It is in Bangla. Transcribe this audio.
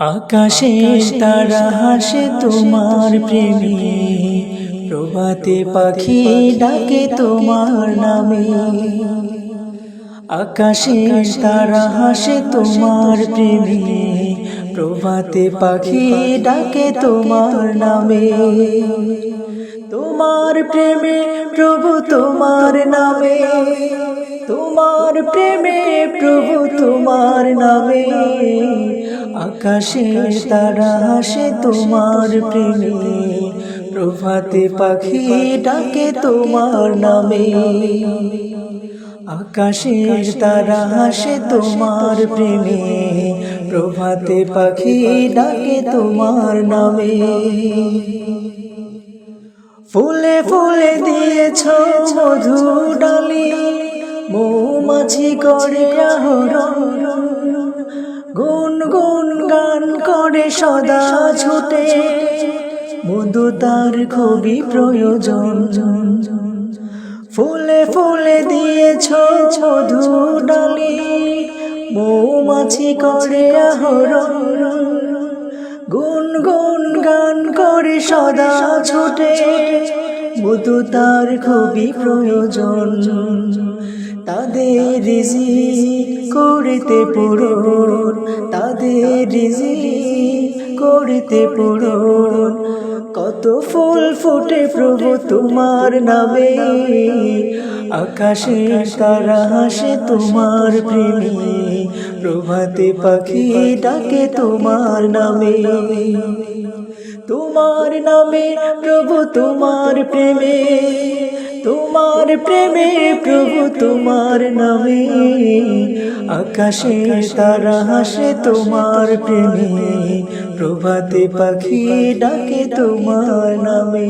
আকাশের তারা হাসে তোমার প্রেমে, প্রভাতে পাখি ডাকে তোমার নামে। আকাশের তারা হাসে তোমার প্রেমে, প্রভাতে পাখি ডাকে তোমার নামে। তোমার প্রেমে প্রভু তোমার নামে, তোমার প্রেমে প্রভু তোমার নামে। আকাশের তারা হাসে তোমার প্রেমে, প্রভাতে পাখি ডাকে তোমার নামে। আকাশের তারা হাসে তোমার প্রেমে, প্রভাতে পাখি ডাকে তোমার নামে। ফুলে ফুলে দিয়েছ মধু ডালি, মৌমাছি করে আহরণ। গুন গুন গান করে সদা ছুটে, মধু তার খুবই প্রয়োজন। ফুলে ফুলে দিয়েছ মধু ডালি, মৌমাছি করে আহরণ। গুন গুন গান করে সদা ছুটে, মধু তার খুবই প্রয়োজন। তাদের রিজিক করিতে পূরণ, তাদের রিজিক করিতে পূরণ। কত ফুল ফুটে প্রভু তোমার নামে, আকাশের তারা হাসে তোমার প্রেমে, প্রভাতে পাখি ডাকে তোমার নামে। তোমার নামে প্রভু তোমার প্রেমে, তোমার প্রেমে প্রভু তোমার নামে। আকাশের তারা হাসে তোমার প্রেমে, প্রভাতে পাখি ডাকে তোমার নামে।